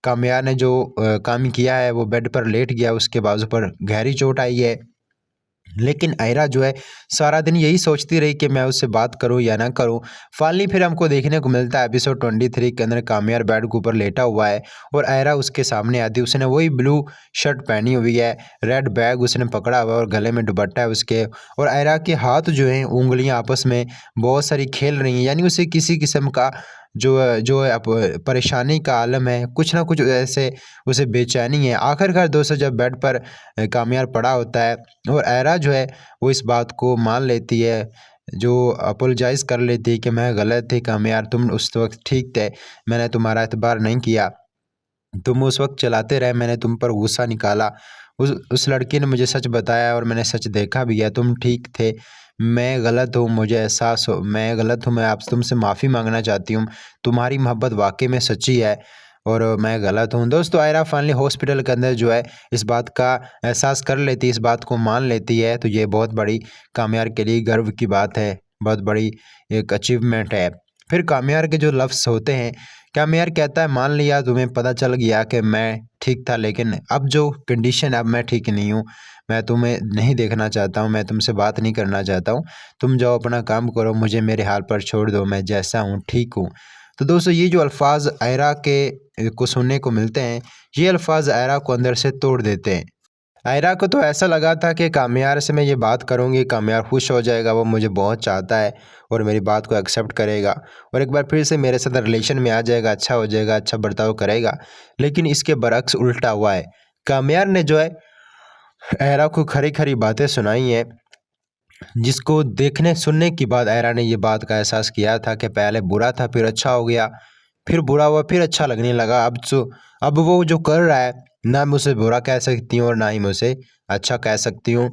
कामयार ने जो काम किया है वो बेड पर लेट गया, उसके बाजू पर गहरी चोट आई है, लेकिन आयरा जो है सारा दिन यही सोचती रही कि मैं उससे बात करूं या ना करूं। फाइनली फिर हमको देखने को मिलता है एपिसोड 23 के अंदर कामयार बेड के ऊपर लेटा हुआ है और आयरा उसके सामने आती है। उसने वही ब्लू शर्ट पहनी हुई है, रेड बैग उसने पकड़ा हुआ है और गले में दुपट्टा है उसके, और आयरा के हाथ जो हैं उंगलियां आपस में बहुत सारी खेल रही हैं। यानी उसे किसी किस्म का जो है परेशानी का आलम है, कुछ ना कुछ ऐसे उसे बेचैनी है। आखिरकार दोस्तों जब बेड पर कामयार पड़ा होता है और आयरा जो है वो इस बात को मान लेती है, जो अपोलोजाइज़ कर लेती है कि मैं गलत थी कामयार, तुम उस वक्त ठीक थे, मैंने तुम्हारा एतबार नहीं किया। तुम उस वक्त चलाते रहे, मैंने तुम पर गुस्सा निकाला। उस लड़की ने मुझे सच बताया और मैंने सच देखा भी है। तुम ठीक थे, मैं गलत हूँ, मुझे एहसास हो मैं गलत हूँ। मैं आप तुमसे माफ़ी मांगना चाहती हूँ। तुम्हारी मोहब्बत वाकई में सच्ची है और मैं गलत हूँ। दोस्तों आयरा फाइनली हॉस्पिटल के अंदर जो है इस बात का एहसास कर लेती है, इस बात को मान लेती है। तो ये बहुत बड़ी कामयार के लिए गर्व की बात है, बहुत बड़ी एक अचीवमेंट है। फिर कामयार के जो लफ्ज़ होते हैं, कामयार कहता है मान लिया, तुम्हें पता चल गया कि मैं ठीक था, लेकिन अब जो कंडीशन है अब मैं ठीक नहीं हूँ। मैं तुम्हें नहीं देखना चाहता हूँ, मैं तुमसे बात नहीं करना चाहता हूँ। तुम जाओ अपना काम करो, मुझे मेरे हाल पर छोड़ दो, मैं जैसा हूँ ठीक हूँ। तो दोस्तों ये जो अल्फाज आयरा के को सुनने को मिलते हैं, ये अल्फाज आयरा को अंदर से तोड़ देते हैं। आयरा को तो ऐसा लगा था कि कामयार से मैं ये बात करूँगी, कामयार खुश हो जाएगा, वो मुझे बहुत चाहता है और मेरी बात को एक्सेप्ट करेगा और एक बार फिर से मेरे साथ रिलेशन में आ जाएगा, अच्छा हो जाएगा, अच्छा बर्ताव करेगा। लेकिन इसके बरक्स उल्टा हुआ है। कामयार ने जो है आयरा को खरी खरी बातें सुनाई हैं, जिसको देखने सुनने के बाद आयरा ने ये बात का एहसास किया था कि पहले बुरा था, फिर अच्छा हो गया, फिर बुरा हुआ, फिर अच्छा लगने लगा। अब वो जो कर रहा है, ना मैं उसे बुरा कह सकती हूँ और ना ही मैं उसे अच्छा कह सकती हूँ।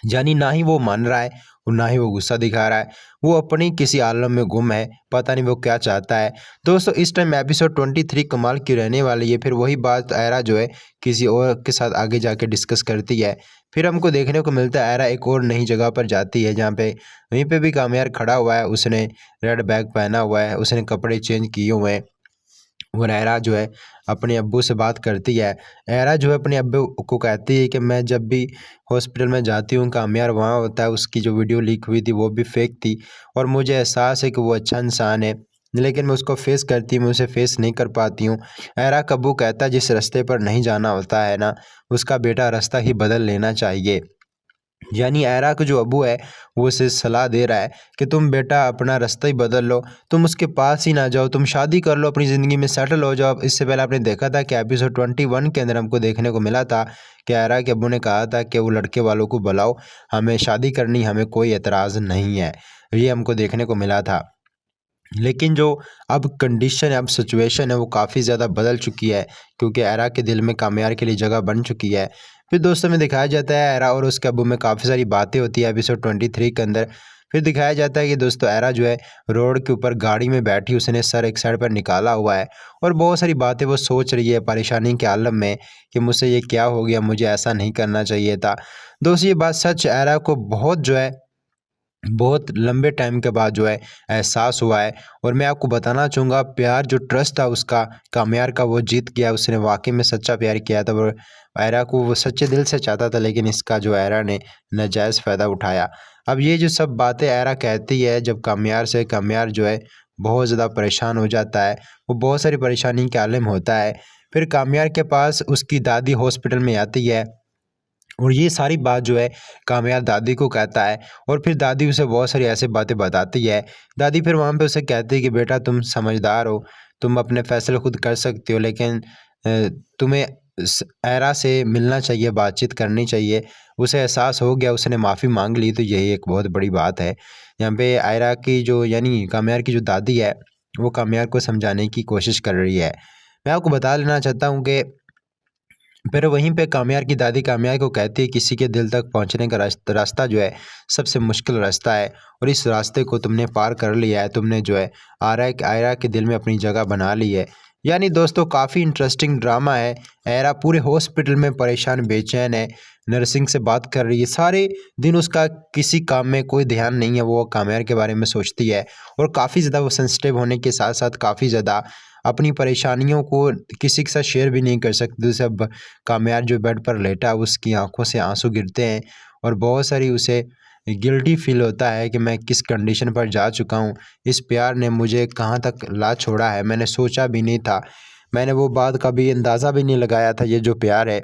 यानी ना ही वो मान रहा है और ना ही वो गुस्सा दिखा रहा है। वो अपनी किसी आलम में गुम है, पता नहीं वो क्या चाहता है। दोस्तों इस टाइम एपिसोड 23 कमाल की रहने वाली है। फिर वही बात आयरा जो है किसी और के साथ आगे जाके डिस्कस करती है। फिर हमको देखने को मिलता है आयरा एक और नई जगह पर जाती है, जहाँ पे वहीं पे भी कामयार खड़ा हुआ है। उसने रेड बैग पहना हुआ है, उसने कपड़े चेंज किए हुए हैं और आयरा जो है अपने अब्बू से बात करती है। आयरा जो है अपने अब्बू को कहती है कि मैं जब भी हॉस्पिटल में जाती हूँ, कामयार वहाँ होता है। उसकी जो वीडियो लीक हुई थी वो भी फेक थी और मुझे एहसास है कि वो अच्छा इंसान है, लेकिन मैं उसको फेस करती हूँ, मैं उसे फेस नहीं कर पाती हूँ। आयरा का अब्बू कहता है जिस रास्ते पर नहीं जाना होता है ना, उसका बेटा रास्ता ही बदल लेना चाहिए। यानी आयरा का जो अब्बू है वो उसे सलाह दे रहा है कि तुम बेटा अपना रास्ता ही बदल लो, तुम उसके पास ही ना जाओ, तुम शादी कर लो, अपनी ज़िंदगी में सेटल हो जाओ। इससे पहले आपने देखा था कि एपिसोड 21 के अंदर हमको देखने को मिला था कि आयरा के अब्बू ने कहा था कि वो लड़के वालों को बुलाओ, हमें शादी करनी, हमें कोई एतराज़ नहीं है। ये हमको देखने को मिला था। लेकिन जो अब कंडीशन है, अब सिचुएशन है, वो काफ़ी ज़्यादा बदल चुकी है, क्योंकि आयरा के दिल में कामयार के लिए जगह बन चुकी है। फिर दोस्तों में दिखाया जाता है आयरा और उसके अब्बू में काफ़ी सारी बातें होती है एपिसोड 23 के अंदर। फिर दिखाया जाता है कि दोस्तों आयरा जो है रोड के ऊपर गाड़ी में बैठी, उसने सर एक साइड पर निकाला हुआ है और बहुत सारी बातें वो सोच रही है परेशानी के आलम में कि मुझसे ये क्या हो गया, मुझे ऐसा नहीं करना चाहिए था। दोस्तों ये बात सच, आयरा को बहुत लंबे टाइम के बाद जो है एहसास हुआ है। और मैं आपको बताना चाहूँगा, प्यार जो ट्रस्ट था उसका कामयार का, वो जीत गया। उसने वाकई में सच्चा प्यार किया था और आयरा को वो सच्चे दिल से चाहता था, लेकिन इसका जो आयरा ने नाजायज़ फ़ायदा उठाया। अब ये जो सब बातें आयरा कहती है जब कामयार से, कामयार जो है बहुत ज़्यादा परेशान हो जाता है, वो बहुत सारी परेशानी के आलम होता है। फिर कामयार के पास उसकी दादी हॉस्पिटल में आती है और ये सारी बात जो है कामयार दादी को कहता है और फिर दादी उसे बहुत सारी ऐसी बातें बताती है। दादी फिर वहाँ पे उसे कहती है कि बेटा तुम समझदार हो, तुम अपने फैसले खुद कर सकते हो, लेकिन तुम्हें आयरा से मिलना चाहिए, बातचीत करनी चाहिए। उसे एहसास हो गया, उसने माफ़ी मांग ली, तो यही एक बहुत बड़ी बात है। यहाँ पे आयरा की जो यानी कामयार की जो दादी है वो कामयार को समझाने की कोशिश कर रही है। मैं आपको बता लेना चाहता हूँ कि फिर वहीं पे कामयार की दादी कामयार को कहती है किसी के दिल तक पहुंचने का रास्ता जो है सबसे मुश्किल रास्ता है और इस रास्ते को तुमने पार कर लिया है, तुमने जो है आयरा के दिल में अपनी जगह बना ली है। यानी दोस्तों काफ़ी इंटरेस्टिंग ड्रामा है। आयरा पूरे हॉस्पिटल में परेशान बेचैन है, नर्सिंग से बात कर रही है, सारे दिन उसका किसी काम में कोई ध्यान नहीं है, वो कामयार के बारे में सोचती है और काफ़ी ज़्यादा वो सेंसिटिव होने के साथ साथ काफ़ी ज़्यादा अपनी परेशानियों को किसी के साथ शेयर भी नहीं कर सकती। सब कामयार जो बेड पर लेटा है उसकी आंखों से आंसू गिरते हैं और बहुत सारी उसे गिल्टी फील होता है कि मैं किस कंडीशन पर जा चुका हूँ, इस प्यार ने मुझे कहाँ तक ला छोड़ा है, मैंने सोचा भी नहीं था, मैंने वो बात कभी अंदाज़ा भी नहीं लगाया था, ये जो प्यार है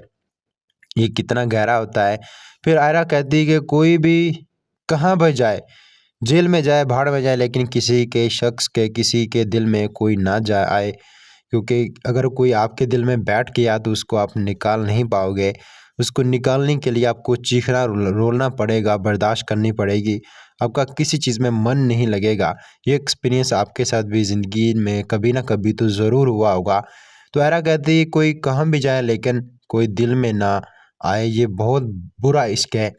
ये कितना गहरा होता है। फिर आयरा कहती है कि कोई भी कहाँ भी जाए, जेल में जाए, भाड़ में जाए, लेकिन किसी के शख्स के, किसी के दिल में कोई ना जा आए, क्योंकि अगर कोई आपके दिल में बैठ गया तो उसको आप निकाल नहीं पाओगे। उसको निकालने के लिए आपको चीखना रोलना पड़ेगा, बर्दाश्त करनी पड़ेगी, आपका किसी चीज़ में मन नहीं लगेगा। ये एक्सपीरियंस आपके साथ भी ज़िंदगी में कभी ना कभी तो ज़रूर हुआ होगा। तो आयरा कहती है कोई कहाँ भी जाए लेकिन कोई दिल में ना आए, ये बहुत बुरा इश्क है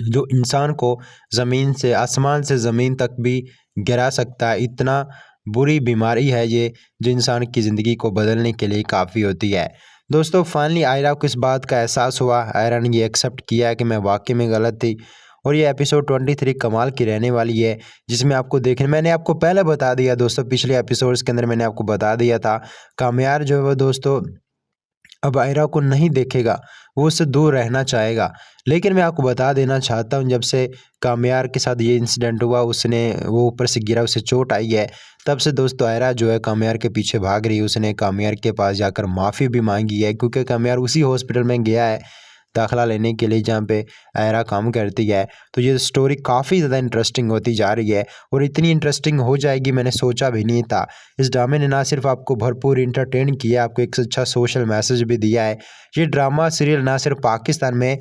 जो इंसान को ज़मीन से आसमान से ज़मीन तक भी गिरा सकता है। इतना बुरी बीमारी है ये जो इंसान की ज़िंदगी को बदलने के लिए काफ़ी होती है। दोस्तों फाइनली आयरा को इस बात का एहसास हुआ, आयरा ने ये एक्सेप्ट किया कि मैं वाकई में गलत थी। और ये एपिसोड 23 कमाल की रहने वाली है, जिसमें आपको देखने, मैंने आपको पहले बता दिया दोस्तों, पिछले एपिसोड्स के अंदर मैंने आपको बता दिया था कामयार जो है वो दोस्तों अब आयरा को नहीं देखेगा, वो उससे दूर रहना चाहेगा। लेकिन मैं आपको बता देना चाहता हूँ, जब से कामयार के साथ ये इंसिडेंट हुआ, वो ऊपर से गिरा, उसे चोट आई है, तब से दोस्तों आयरा जो है कामयार के पीछे भाग रही है। उसने कामयार के पास जाकर माफ़ी भी मांगी है, क्योंकि कामयार उसी हॉस्पिटल में गया है दाखिला लेने के लिए जहाँ पे आयरा काम करती है। तो ये स्टोरी काफ़ी ज़्यादा इंटरेस्टिंग होती जा रही है और इतनी इंटरेस्टिंग हो जाएगी मैंने सोचा भी नहीं था। इस ड्रामे ने ना सिर्फ आपको भरपूर इंटरटेन किया, आपको एक अच्छा सोशल मैसेज भी दिया है। ये ड्रामा सीरियल ना सिर्फ पाकिस्तान में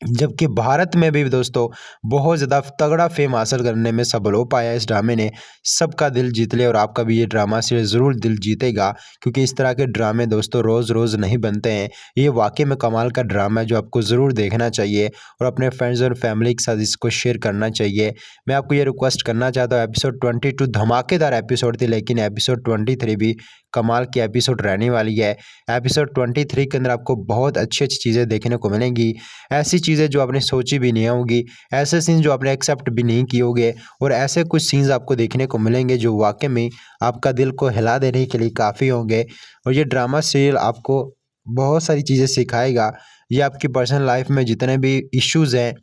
जबकि भारत में भी दोस्तों बहुत ज़्यादा तगड़ा फेम हासिल करने में सफल हो पाया। इस ड्रामे ने सबका दिल जीत लिया और आपका भी ये ड्रामा सीरियल ज़रूर दिल जीतेगा, क्योंकि इस तरह के ड्रामे दोस्तों रोज़ रोज़ नहीं बनते हैं। ये वाकई में कमाल का ड्रामा है जो आपको ज़रूर देखना चाहिए और अपने फ्रेंड्स और फैमिली के साथ इसको शेयर करना चाहिए। मैं आपको ये रिक्वेस्ट करना चाहता हूँ, एपिसोड 22 धमाकेदार एपिसोड थी, लेकिन एपिसोड 23 भी कमाल की एपिसोड रहने वाली है। एपिसोड 23 के अंदर आपको बहुत अच्छी अच्छी चीज़ें देखने को मिलेंगी, ऐसी चीज़ें जो आपने सोची भी नहीं होंगी, ऐसे सीन जो आपने एक्सेप्ट भी नहीं किए होंगे, और ऐसे कुछ सीन्स आपको देखने को मिलेंगे जो वाकई में आपका दिल को हिला देने के लिए काफ़ी होंगे। और ये ड्रामा सीरियल आपको बहुत सारी चीज़ें सिखाएगा। ये आपकी पर्सनल लाइफ में जितने भी इश्यूज़ हैं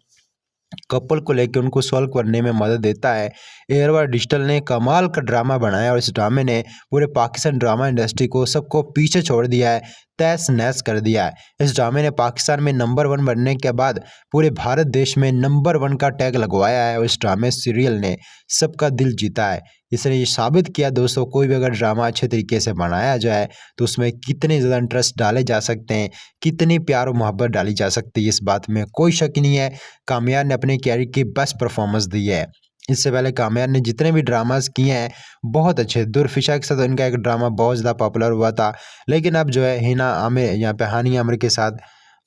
कपल को लेकर उनको सॉल्व करने में मदद देता है। एयरवार डिजिटल ने कमाल का ड्रामा बनाया और इस ड्रामे ने पूरे पाकिस्तान ड्रामा इंडस्ट्री को सबको पीछे छोड़ दिया है, तहस नहस कर दिया है। इस ड्रामे ने पाकिस्तान में नंबर 1 बनने के बाद पूरे भारत देश में नंबर 1 का टैग लगवाया है और इस ड्रामे सीरियल ने सबका दिल जीता है। इसने ये साबित किया दोस्तों, कोई भी अगर ड्रामा अच्छे तरीके से बनाया जाए तो उसमें कितने ज़्यादा इंटरेस्ट डाले जा सकते हैं, कितनी प्यार और मोहब्बत डाली जा सकती है, इस बात में कोई शक नहीं है। कामयार ने अपने कैरियर की बेस्ट परफॉर्मेंस दी है। इससे पहले कामयार ने जितने भी ड्रामास किए हैं बहुत अच्छे, दुर्फिशा के साथ उनका एक ड्रामा बहुत ज़्यादा पॉपुलर हुआ था, लेकिन अब जो है हिना आमिर यहाँ पे हानी आमिर के साथ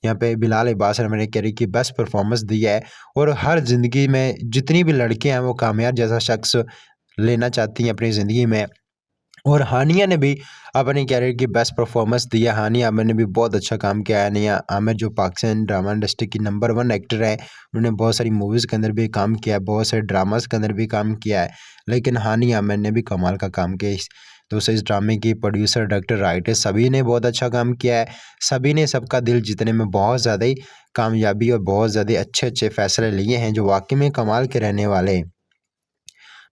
यहाँ पे बिलाल अब्बास ने अपने कैरियर की बेस्ट परफॉर्मेंस दी है। और हर ज़िंदगी में जितनी भी लड़कियाँ हैं वो कामयार जैसा शख्स लेना चाहती हैं अपनी ज़िंदगी में, और हानिया ने भी अपने कैरियर की बेस्ट परफॉर्मेंस दी है। हानिया आमिर ने भी बहुत अच्छा काम किया है। हानिया आमिर जो पाकिस्तान ड्रामा इंडस्ट्री की नंबर 1 एक्टर है, उन्होंने बहुत सारी मूवीज़ के अंदर भी काम किया है, बहुत सारे ड्रामास के अंदर भी काम किया है, लेकिन हानिया आमिर ने भी कमाल का काम किया। दोस्तों इस ड्रामे की प्रोड्यूसर, डायरेक्टर, राइटर सभी ने बहुत अच्छा काम किया है। सभी ने सबका दिल जीतने में बहुत ज़्यादा ही कामयाबी और बहुत ज़्यादा अच्छे अच्छे फैसले लिए हैं जो वाकई में कमाल के रहने वाले हैं।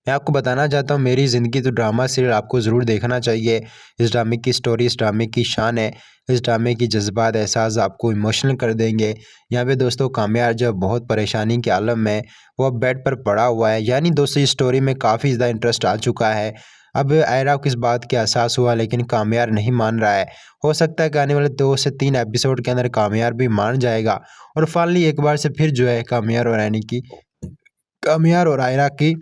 मैं आपको बताना चाहता हूँ मेरी ज़िंदगी तो ड्रामा सीरियल आपको ज़रूर देखना चाहिए। इस ड्रामे की स्टोरी, इस ड्रामे की शान है, इस ड्रामे की जज्बात, एहसास आपको इमोशनल कर देंगे। यहाँ पे दोस्तों कामयार जब बहुत परेशानी के आलम में वो अब बेड पर पड़ा हुआ है, यानी दोस्तों इस स्टोरी में काफ़ी ज़्यादा इंटरेस्ट आ चुका है। अब आयरा को इस बात का एहसास हुआ, लेकिन कामयार नहीं मान रहा है। हो सकता है कि आने वाले 2 से 3 एपिसोड के अंदर कामयार भी मान जाएगा और फाइनली एक बार से फिर जो है कामयार और आयरा की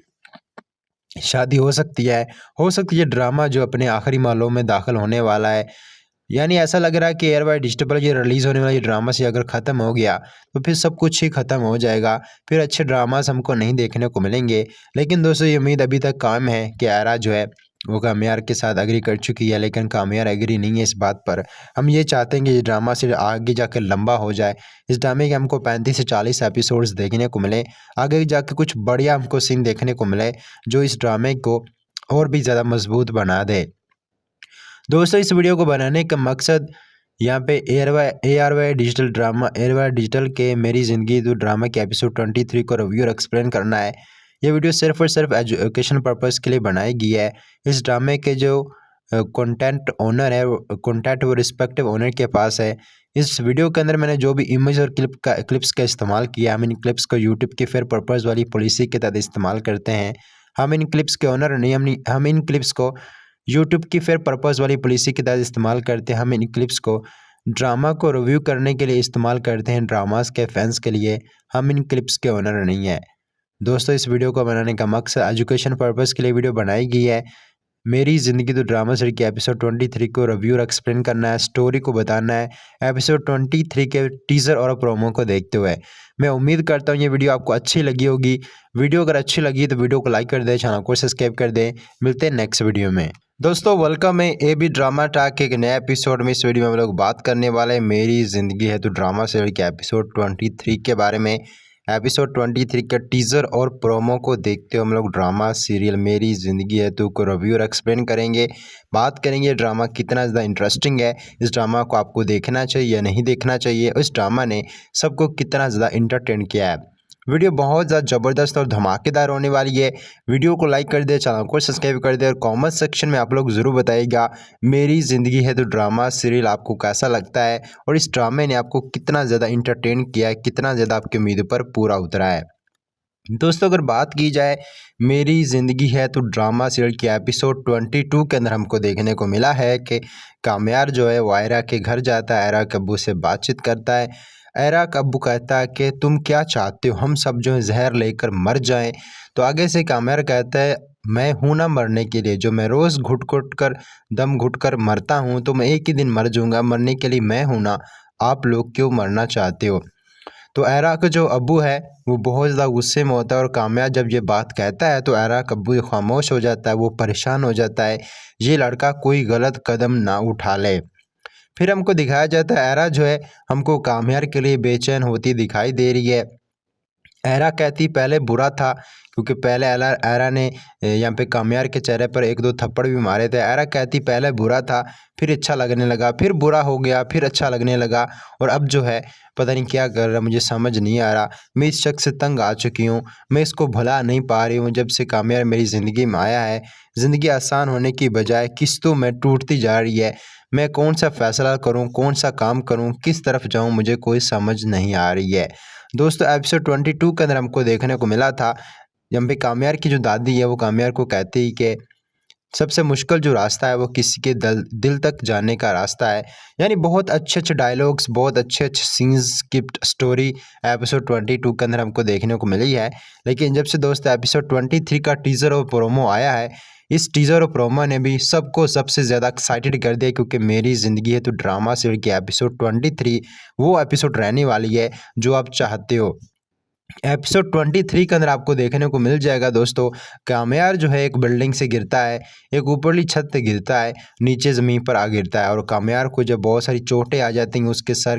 शादी हो सकती है। ड्रामा जो अपने आखिरी मालों में दाखिल होने वाला है, यानी ऐसा लग रहा है कि एयरवाई डिजिटल पर ये रिलीज़ होने वाला ये ड्रामा से अगर ख़त्म हो गया तो फिर सब कुछ ही ख़त्म हो जाएगा, फिर अच्छे ड्रामास हमको नहीं देखने को मिलेंगे। लेकिन दोस्तों ये उम्मीद अभी तक कायम है कि आयरा जो है वो कामयार के साथ एग्री कर चुकी है, लेकिन कामयार एग्री नहीं है इस बात पर। हम ये चाहते हैं कि ये ड्रामा से आगे जाकर लंबा हो जाए, इस ड्रामे के हमको 35 से 40 एपिसोड्स देखने को मिले, आगे जाकर कुछ बढ़िया हमको सीन देखने को मिले जो इस ड्रामे को और भी ज़्यादा मजबूत बना दे। दोस्तों इस वीडियो को बनाने का मकसद यहाँ पे एयरवाई डिजिटल के मेरी ज़िंदगी तो ड्रामा के एपिसोड 23 को रिव्यू और एक्सप्लेन करना है। ये वीडियो सिर्फ और सिर्फ एजुकेशन पर्पस के लिए बनाई गई है। इस ड्रामे के जो कंटेंट ओनर है, कंटेंट वो रिस्पेक्टिव ओनर के पास है। इस वीडियो के अंदर मैंने जो भी इमेज और क्लिप्स का इस्तेमाल किया, हम इन क्लिप्स को यूट्यूब की फेयर पर्पस वाली पॉलिसी के तहत इस्तेमाल करते हैं। हम इन क्लिप्स के ओनर नहीं, हम इन क्लिप्स को यूट्यूब की फेयर पर्पस वाली पॉलिसी के तहत इस्तेमाल करते हैं। हम इन क्लिप्स को ड्रामा को रिव्यू करने के लिए इस्तेमाल करते हैं, ड्रामास के फैंस के लिए। हम इन क्लिप्स के ओनर नहीं है। दोस्तों इस वीडियो को बनाने का मकसद एजुकेशन पर्पस के लिए वीडियो बनाई गई है। मेरी ज़िंदगी तो ड्रामा सीरीज के एपिसोड 23 को रिव्यू और एक्सप्लेन करना है, स्टोरी को बताना है एपिसोड 23 के टीज़र और प्रोमो को देखते हुए। मैं उम्मीद करता हूँ ये वीडियो आपको अच्छी लगी होगी। वीडियो अगर अच्छी लगी तो वीडियो को लाइक कर दें, चैनल को सब्सक्राइब कर दें। मिलते हैं नेक्स्ट वीडियो में। दोस्तों वेलकम है AB ड्रामा टॉक के एक नए एपिसोड में। इस वीडियो में हम लोग बात करने वाले हैं मेरी ज़िंदगी है तो ड्रामा सीरियल के एपिसोड 23 के बारे में। एपिसोड 23 का टीज़र और प्रोमो को देखते हुए हम लोग ड्रामा सीरियल मेरी ज़िंदगी है तो को रिव्यू और एक्सप्लेन करेंगे। बात करेंगे ड्रामा कितना ज़्यादा इंटरेस्टिंग है, इस ड्रामा को आपको देखना चाहिए या नहीं देखना चाहिए, इस ड्रामा ने सबको कितना ज़्यादा इंटरटेन किया है। वीडियो बहुत ज़्यादा ज़बरदस्त और धमाकेदार होने वाली है। वीडियो को लाइक कर दे, चैनल को सब्सक्राइब कर दे और कमेंट सेक्शन में आप लोग ज़रूर बताइएगा मेरी ज़िंदगी है तो ड्रामा सीरियल आपको कैसा लगता है और इस ड्रामे ने आपको कितना ज़्यादा इंटरटेन किया है, कितना ज़्यादा आपकी उम्मीदों पर पूरा उतरा है। दोस्तों अगर बात की जाए मेरी ज़िंदगी है तो ड्रामा सीरियल के एपिसोड 22 के अंदर हमको देखने को मिला है कि कामयार जो है वो आयरा के घर जाता है, आयरा के अब्बू से बातचीत करता है। आयरा का अब्बू कहता है कि तुम क्या चाहते हो, हम सब जो है जहर लेकर मर जाएं। तो आगे से कामयार कहता है मैं हूँ ना मरने के लिए, जो मैं रोज़ दम घुट कर मरता हूँ तो मैं एक ही दिन मर जाऊँगा, मरने के लिए मैं हूँ ना, आप लोग क्यों मरना चाहते हो। तो आयरा का जो अब्बू है वो बहुत ज़्यादा गुस्से में होता है और कामयाब जब ये बात कहता है तो आयरा का अब्बू खामोश हो जाता है, वो परेशान हो जाता है ये लड़का कोई गलत कदम ना उठा ले। फिर हमको दिखाया जाता है आयरा जो है हमको कामयाब के लिए बेचैन होती दिखाई दे रही है। आयरा कहती पहले बुरा था क्योंकि पहले आयरा ने यहाँ पे कामयाब के चेहरे पर एक दो थप्पड़ भी मारे थे। आयरा कहती पहले बुरा था, फिर अच्छा लगने लगा, फिर बुरा हो गया, फिर अच्छा लगने लगा और अब जो है पता नहीं क्या कर रहा, मुझे समझ नहीं आ रहा। मैं इस शख्स से तंग आ चुकी हूँ, मैं इसको भुला नहीं पा रही हूँ। जब से कामयाब मेरी ज़िंदगी में आया है, ज़िंदगी आसान होने की बजाय किस्तों में टूटती जा रही है। मैं कौन सा फ़ैसला करूं, कौन सा काम करूं, किस तरफ जाऊं, मुझे कोई समझ नहीं आ रही है। दोस्तों एपिसोड 22 के अंदर हमको देखने को मिला था जब भी कामयाब की जो दादी है वो कामयाब को कहती है कि सबसे मुश्किल जो रास्ता है वो किसी के दिल तक जाने का रास्ता है। यानी बहुत अच्छे अच्छे डायलॉग्स, बहुत अच्छे अच्छे सीन्स, स्क्रिप्ट, स्टोरी एपिसोड 22 के अंदर हमको देखने को मिली है। लेकिन जब से दोस्तों एपिसोड 23 का टीज़र और प्रोमो आया है, इस टीज़र और प्रोमो ने भी सबको सबसे ज़्यादा एक्साइटेड कर दिया क्योंकि मेरी ज़िंदगी है तो ड्रामा सीरियल के एपिसोड 23 वो एपिसोड रहने वाली है जो आप चाहते हो। एपिसोड 23 के अंदर आपको देखने को मिल जाएगा दोस्तों कामयाब जो है एक बिल्डिंग से गिरता है, एक ऊपरली छत से गिरता है, नीचे ज़मीन पर आ गिरता है और कामयाब को जब बहुत सारी चोटें आ जाती हैं, उसके सर